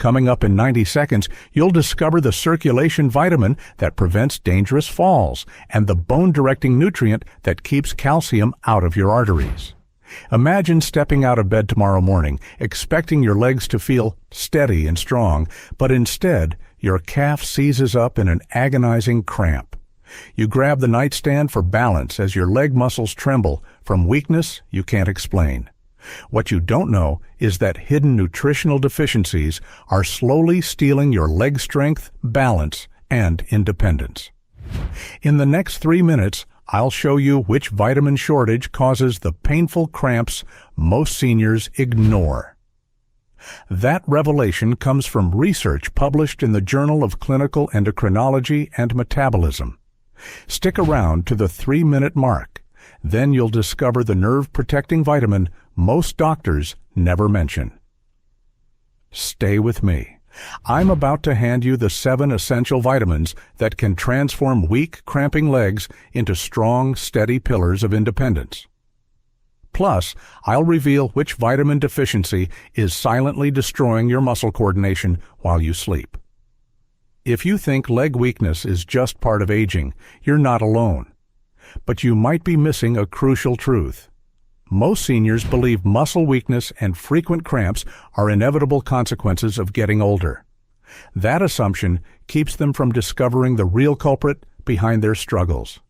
Coming up in 90 seconds, you'll discover the circulation vitamin that prevents dangerous falls and the bone-directing nutrient that keeps calcium out of your arteries. Imagine stepping out of bed tomorrow morning, expecting your legs to feel steady and strong, but instead, your calf seizes up in an agonizing cramp. You grab the nightstand for balance as your leg muscles tremble from weakness you can't explain. What you don't know is that hidden nutritional deficiencies are slowly stealing your leg strength, balance, and independence. In the next 3 minutes, I'll show you which vitamin shortage causes the painful cramps most seniors ignore. That revelation comes from research published in the Journal of Clinical Endocrinology and Metabolism. Stick around to the 3-minute mark. Then you'll discover the nerve-protecting vitamin most doctors never mention. Stay with me. I'm about to hand you the 7 essential vitamins that can transform weak, cramping legs into strong, steady pillars of independence. Plus, I'll reveal which vitamin deficiency is silently destroying your muscle coordination while you sleep. If you think leg weakness is just part of aging, you're not alone. But you might be missing a crucial truth. Most seniors believe muscle weakness and frequent cramps are inevitable consequences of getting older. That assumption keeps them from discovering the real culprit behind their struggles.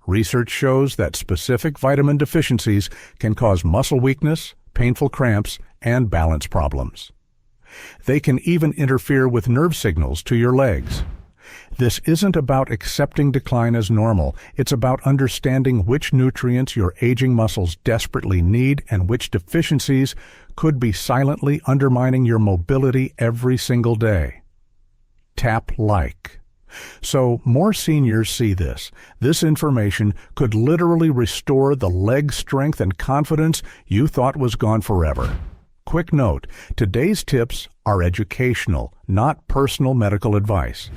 Research shows that specific vitamin deficiencies can cause muscle weakness, painful cramps, and balance problems. They can even interfere with nerve signals to your legs. This isn't about accepting decline as normal. It's about understanding which nutrients your aging muscles desperately need and which deficiencies could be silently undermining your mobility every single day. Tap like. So more seniors see this. This information could literally restore the leg strength and confidence you thought was gone forever. Quick note, today's tips are educational, not personal medical advice.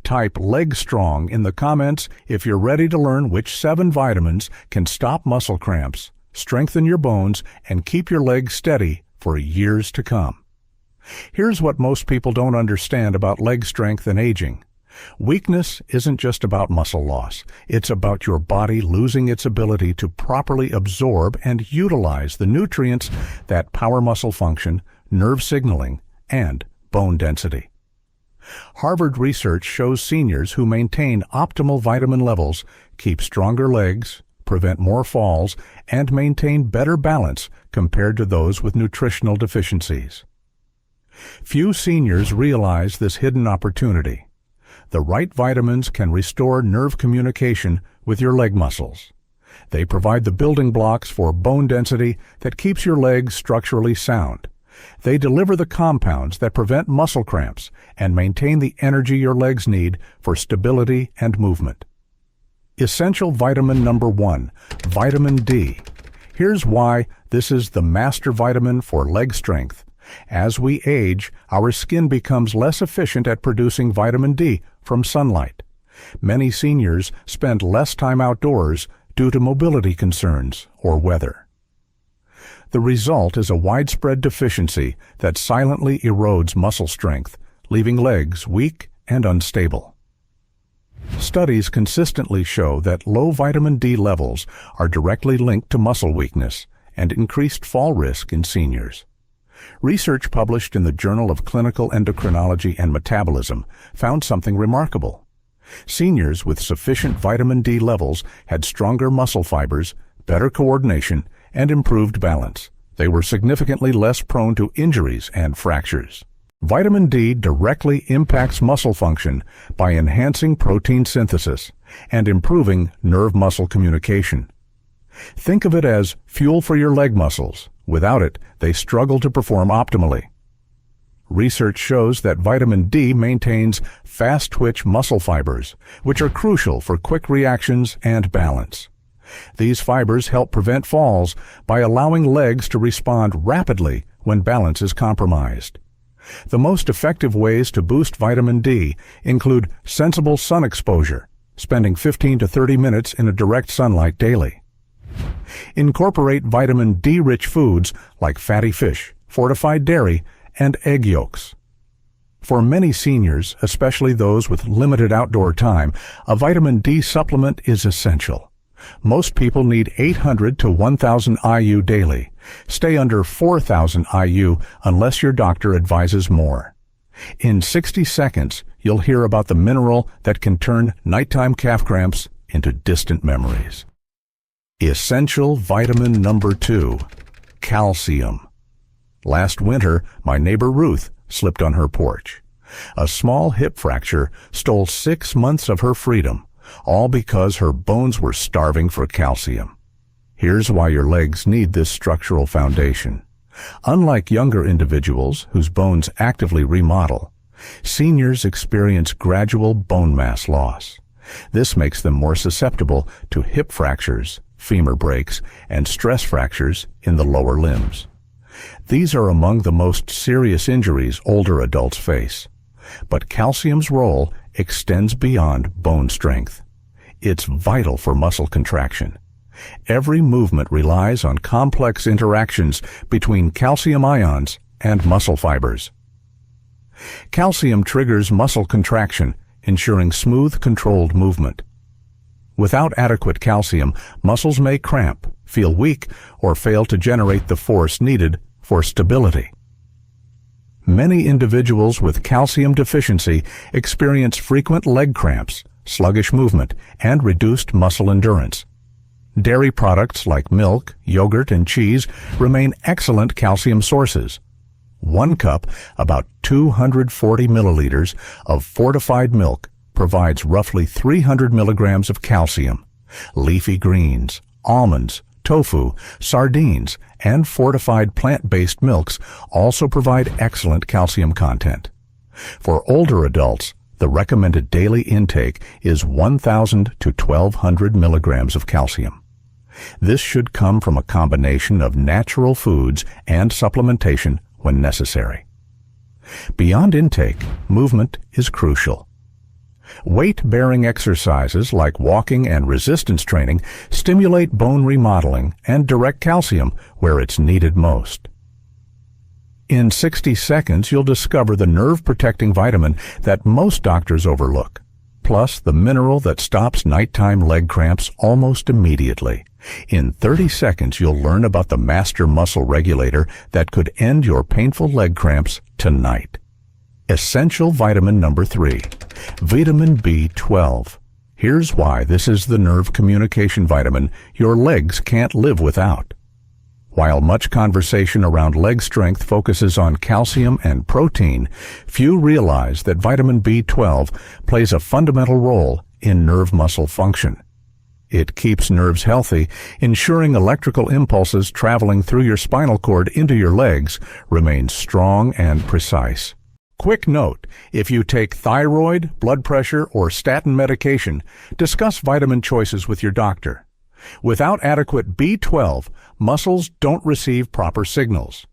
Type leg strong in the comments if you're ready to learn which 7 vitamins can stop muscle cramps, strengthen your bones, and keep your legs steady for years to come. Here's what most people don't understand about leg strength and aging. Weakness isn't just about muscle loss. It's about your body losing its ability to properly absorb and utilize the nutrients that power muscle function, nerve signaling, and bone density. Harvard research shows seniors who maintain optimal vitamin levels keep stronger legs, prevent more falls, and maintain better balance compared to those with nutritional deficiencies. Few seniors realize this hidden opportunity. The right vitamins can restore nerve communication with your leg muscles. They provide the building blocks for bone density that keeps your legs structurally sound. They deliver the compounds that prevent muscle cramps and maintain the energy your legs need for stability and movement. Essential vitamin number 1, vitamin D. Here's why this is the master vitamin for leg strength. As we age, our skin becomes less efficient at producing vitamin D from sunlight. Many seniors spend less time outdoors due to mobility concerns or weather. The result is a widespread deficiency that silently erodes muscle strength, leaving legs weak and unstable. Studies consistently show that low vitamin D levels are directly linked to muscle weakness and increased fall risk in seniors. Research published in the Journal of Clinical Endocrinology and Metabolism found something remarkable. Seniors with sufficient vitamin D levels had stronger muscle fibers, better coordination, and improved balance. They were significantly less prone to injuries and fractures. Vitamin D directly impacts muscle function by enhancing protein synthesis and improving nerve-muscle communication. Think of it as fuel for your leg muscles. Without it, they struggle to perform optimally. Research shows that vitamin D maintains fast-twitch muscle fibers, which are crucial for quick reactions and balance. These fibers help prevent falls by allowing legs to respond rapidly when balance is compromised. The most effective ways to boost vitamin D include sensible sun exposure, spending 15 to 30 minutes in a direct sunlight daily. Incorporate vitamin D-rich foods like fatty fish, fortified dairy, and egg yolks. For many seniors, especially those with limited outdoor time, a vitamin D supplement is essential. Most people need 800 to 1,000 IU daily. Stay under 4,000 IU unless your doctor advises more. In 60 seconds, you'll hear about the mineral that can turn nighttime calf cramps into distant memories. Essential vitamin number 2, calcium. Last winter, my neighbor Ruth slipped on her porch. A small hip fracture stole 6 months of her freedom, all because her bones were starving for calcium. Here's why your legs need this structural foundation. Unlike younger individuals whose bones actively remodel, seniors experience gradual bone mass loss. This makes them more susceptible to hip fractures, femur breaks, and stress fractures in the lower limbs. These are among the most serious injuries older adults face. But calcium's role extends beyond bone strength. It's vital for muscle contraction. Every movement relies on complex interactions between calcium ions and muscle fibers. Calcium triggers muscle contraction, ensuring smooth, controlled movement. Without adequate calcium, muscles may cramp, feel weak, or fail to generate the force needed for stability. Many individuals with calcium deficiency experience frequent leg cramps, sluggish movement, and reduced muscle endurance. Dairy products like milk, yogurt, and cheese remain excellent calcium sources. 1 cup, about 240 milliliters, of fortified milk provides roughly 300 milligrams of calcium. Leafy greens, almonds, tofu, sardines, and fortified plant-based milks also provide excellent calcium content. For older adults, the recommended daily intake is 1,000 to 1,200 milligrams of calcium. This should come from a combination of natural foods and supplementation when necessary. Beyond intake, movement is crucial. Weight-bearing exercises like walking and resistance training stimulate bone remodeling and direct calcium where it's needed most. In 60 seconds, you'll discover the nerve-protecting vitamin that most doctors overlook, plus the mineral that stops nighttime leg cramps almost immediately. In 30 seconds, you'll learn about the master muscle regulator that could end your painful leg cramps tonight. Essential vitamin number 3, vitamin B12. Here's why this is the nerve communication vitamin your legs can't live without. While much conversation around leg strength focuses on calcium and protein, few realize that vitamin B12 plays a fundamental role in nerve muscle function. It keeps nerves healthy, ensuring electrical impulses traveling through your spinal cord into your legs remain strong and precise. Quick note, if you take thyroid, blood pressure, or statin medication, discuss vitamin choices with your doctor. Without adequate B12, muscles don't receive proper signals.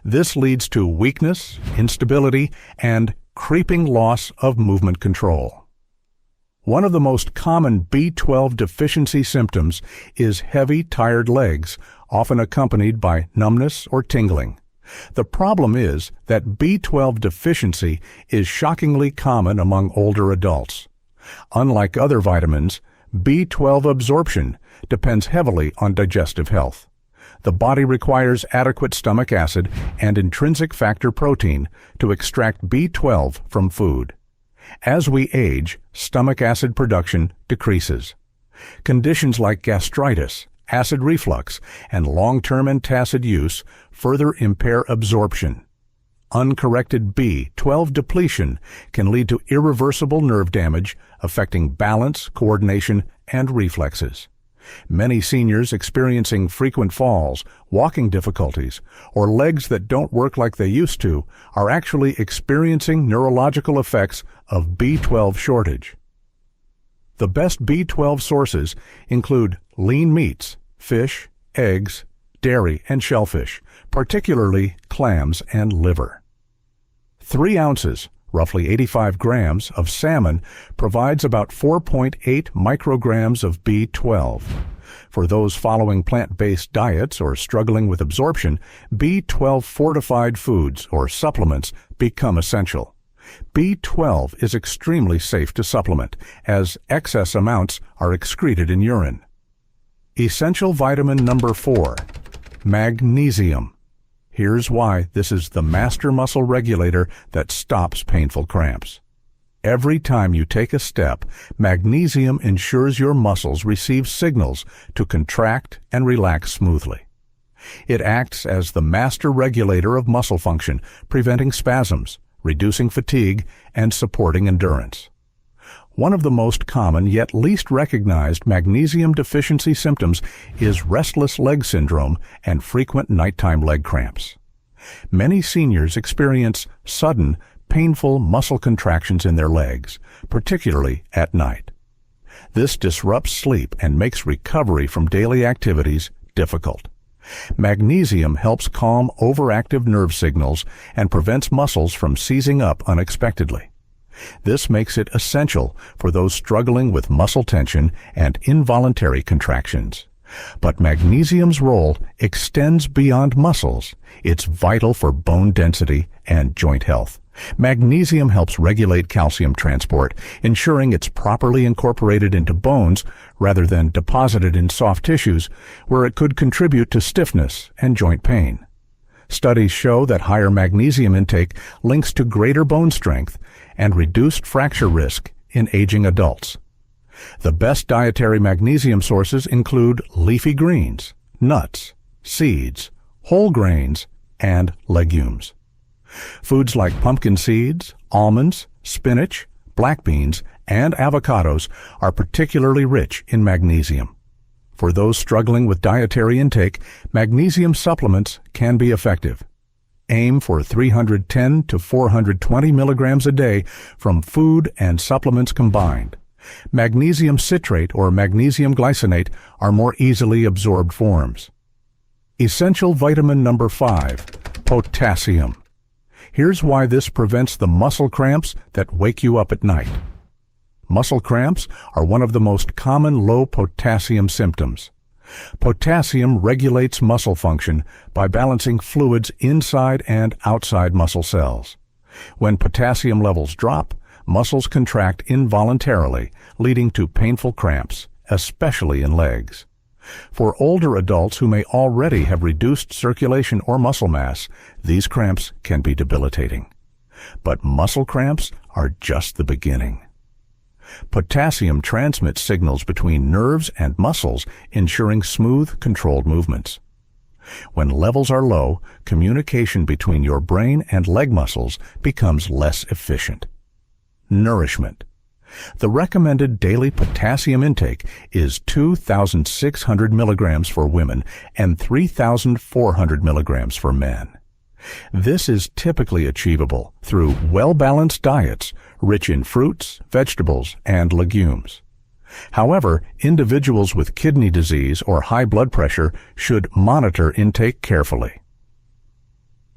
This leads to weakness, instability, and creeping loss of movement control. One of the most common B12 deficiency symptoms is heavy, tired legs, often accompanied by numbness or tingling. The problem is that B12 deficiency is shockingly common among older adults. Unlike other vitamins, B12 absorption depends heavily on digestive health. The body requires adequate stomach acid and intrinsic factor protein to extract B12 from food. As we age, stomach acid production decreases. Conditions like gastritis, acid reflux, and long-term antacid use further impair absorption. Uncorrected B12 depletion can lead to irreversible nerve damage, affecting balance, coordination, and reflexes. Many seniors experiencing frequent falls, walking difficulties, or legs that don't work like they used to are actually experiencing neurological effects of B12 shortage. The best B12 sources include lean meats, fish, eggs, dairy, and shellfish, particularly clams and liver. 3 ounces, roughly 85 grams, of salmon provides about 4.8 micrograms of B12. For those following plant-based diets or struggling with absorption, B12 fortified foods or supplements become essential. B12 is extremely safe to supplement, as excess amounts are excreted in urine. Essential vitamin number 4, magnesium. Here's why this is the master muscle regulator that stops painful cramps. Every time you take a step, magnesium ensures your muscles receive signals to contract and relax smoothly. It acts as the master regulator of muscle function, preventing spasms, reducing fatigue, and supporting endurance. One of the most common yet least recognized magnesium deficiency symptoms is restless-leg syndrome and frequent nighttime leg cramps. Many seniors experience sudden, painful muscle contractions in their legs, particularly at night. This disrupts sleep and makes recovery from daily activities difficult. Magnesium helps calm overactive nerve signals and prevents muscles from seizing up unexpectedly. This makes it essential for those struggling with muscle tension and involuntary contractions. But magnesium's role extends beyond muscles. It's vital for bone density and joint health. Magnesium helps regulate calcium transport, ensuring it's properly incorporated into bones rather than deposited in soft tissues, where it could contribute to stiffness and joint pain. Studies show that higher magnesium intake links to greater bone strength and reduced fracture risk in aging adults. The best dietary magnesium sources include leafy greens, nuts, seeds, whole grains, and legumes. Foods like pumpkin seeds, almonds, spinach, black beans, and avocados are particularly rich in magnesium. For those struggling with dietary intake, magnesium supplements can be effective. Aim for 310 to 420 milligrams a day from food and supplements combined. Magnesium citrate or magnesium glycinate are more easily absorbed forms. Essential vitamin number 5, potassium. Here's why this prevents the muscle cramps that wake you up at night. Muscle cramps are one of the most common low potassium symptoms. Potassium regulates muscle function by balancing fluids inside and outside muscle cells. When potassium levels drop, muscles contract involuntarily, leading to painful cramps, especially in legs. For older adults who may already have reduced circulation or muscle mass, these cramps can be debilitating. But muscle cramps are just the beginning. Potassium transmits signals between nerves and muscles, ensuring smooth, controlled movements. When levels are low, communication between your brain and leg muscles becomes less efficient. Nourishment. The recommended daily potassium intake is 2,600 milligrams for women and 3,400 milligrams for men. This is typically achievable through well-balanced diets rich in fruits, vegetables, and legumes. However, individuals with kidney disease or high blood pressure should monitor intake carefully.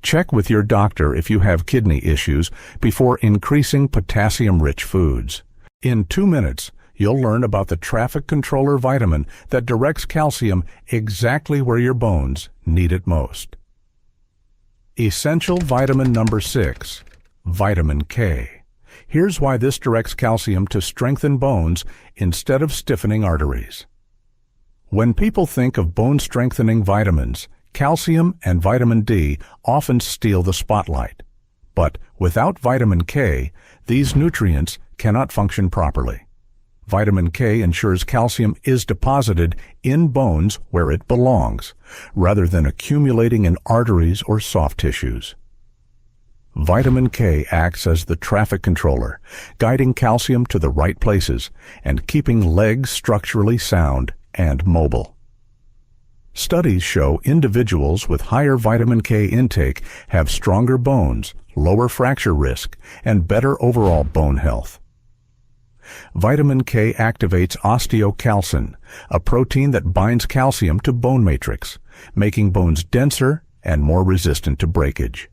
Check with your doctor if you have kidney issues before increasing potassium-rich foods. In 2 minutes, you'll learn about the traffic controller vitamin that directs calcium exactly where your bones need it most. Essential vitamin number 6, vitamin K. Here's why this directs calcium to strengthen bones instead of stiffening arteries. When people think of bone-strengthening vitamins, calcium and vitamin D often steal the spotlight. But without vitamin K, these nutrients cannot function properly. Vitamin K ensures calcium is deposited in bones where it belongs, rather than accumulating in arteries or soft tissues. Vitamin K acts as the traffic controller, guiding calcium to the right places and keeping legs structurally sound and mobile. Studies show individuals with higher vitamin K intake have stronger bones, lower fracture risk, and better overall bone health. Vitamin K activates osteocalcin, a protein that binds calcium to bone matrix, making bones denser and more resistant to breakage.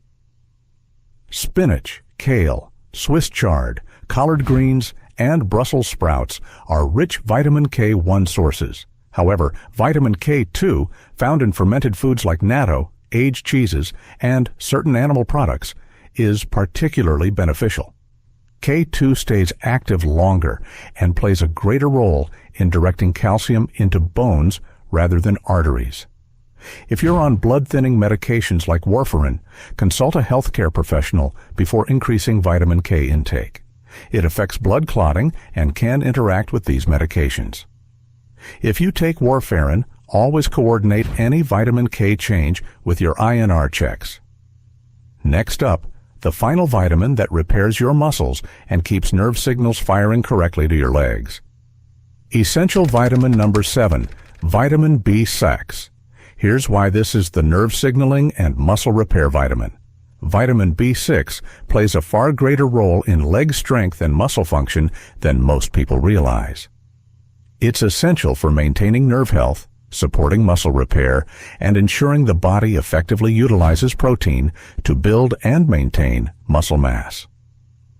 Spinach, kale, Swiss chard, collard greens, and Brussels sprouts are rich vitamin K1 sources, However, vitamin K2, found in fermented foods like natto, aged cheeses, and certain animal products, is particularly beneficial. K2 stays active longer and plays a greater role in directing calcium into bones rather than arteries. If you're on blood-thinning medications like warfarin, consult a healthcare professional before increasing vitamin K intake. It affects blood clotting and can interact with these medications. If you take warfarin, always coordinate any vitamin K change with your INR checks. Next up, the final vitamin that repairs your muscles and keeps nerve signals firing correctly to your legs. Essential vitamin number 7, vitamin B6. Here's why this is the nerve signaling and muscle repair vitamin. Vitamin B6 plays a far greater role in leg strength and muscle function than most people realize. It's essential for maintaining nerve health, supporting muscle repair, and ensuring the body effectively utilizes protein to build and maintain muscle mass.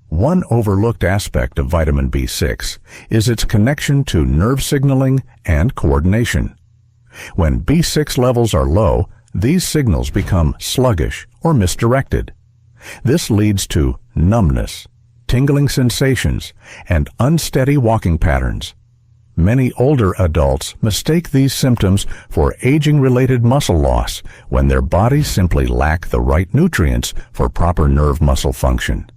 One overlooked aspect of vitamin B6 is its connection to nerve signaling and coordination. When B6 levels are low, these signals become sluggish or misdirected. This leads to numbness, tingling sensations, and unsteady walking patterns. Many older adults mistake these symptoms for aging-related muscle loss when their bodies simply lack the right nutrients for proper nerve muscle function.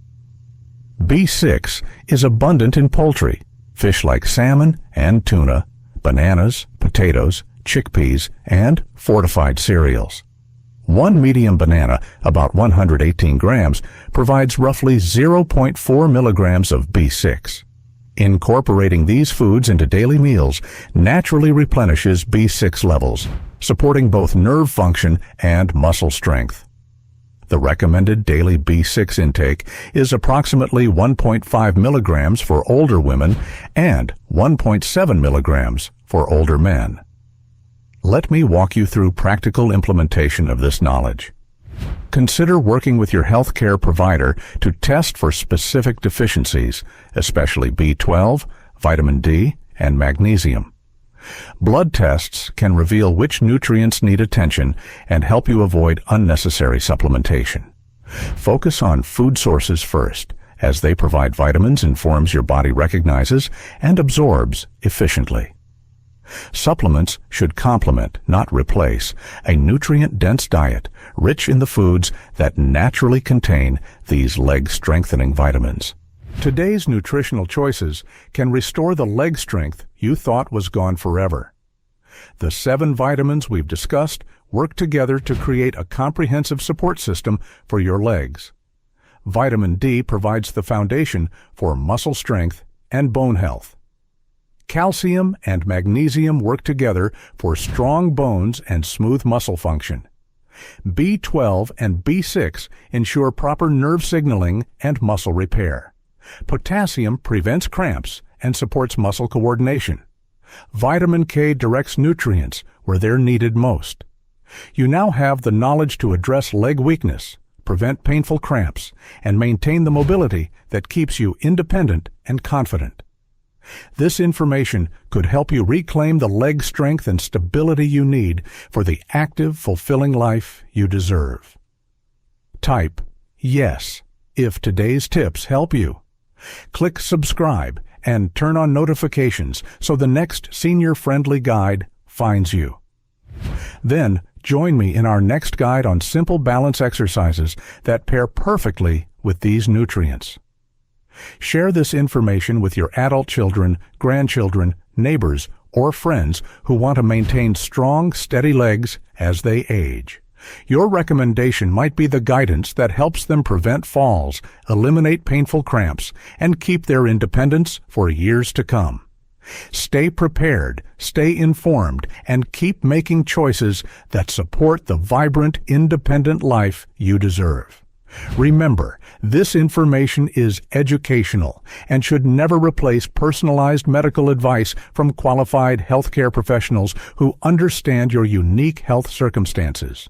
B6 is abundant in poultry, fish like salmon and tuna, bananas, potatoes, chickpeas, and fortified cereals. One medium banana, about 118 grams, provides roughly 0.4 milligrams of B6. Incorporating these foods into daily meals naturally replenishes B6 levels, supporting both nerve function and muscle strength. The recommended daily B6 intake is approximately 1.5 milligrams for older women and 1.7 milligrams for older men. Let me walk you through practical implementation of this knowledge. Consider working with your healthcare provider to test for specific deficiencies, especially B12, vitamin D, and magnesium. Blood tests can reveal which nutrients need attention and help you avoid unnecessary supplementation. Focus on food sources first, as they provide vitamins in forms your body recognizes and absorbs efficiently. Supplements should complement, not replace, a nutrient-dense diet rich in the foods that naturally contain these leg-strengthening vitamins. Today's nutritional choices can restore the leg strength you thought was gone forever. The 7 vitamins we've discussed work together to create a comprehensive support system for your legs. Vitamin D provides the foundation for muscle strength and bone health. Calcium and magnesium work together for strong bones and smooth muscle function. B12 and B6 ensure proper nerve signaling and muscle repair. Potassium prevents cramps and supports muscle coordination. Vitamin K directs nutrients where they're needed most. You now have the knowledge to address leg weakness, prevent painful cramps, and maintain the mobility that keeps you independent and confident. This information could help you reclaim the leg strength and stability you need for the active, fulfilling life you deserve. Type yes if today's tips help you. Click subscribe and turn on notifications so the next senior-friendly guide finds you. Then join me in our next guide on simple balance exercises that pair perfectly with these nutrients. Share this information with your adult children, grandchildren, neighbors, or friends who want to maintain strong, steady legs as they age. Your recommendation might be the guidance that helps them prevent falls, eliminate painful cramps, and keep their independence for years to come. Stay prepared, stay informed, and keep making choices that support the vibrant, independent life you deserve. Remember, this information is educational and should never replace personalized medical advice from qualified healthcare professionals who understand your unique health circumstances.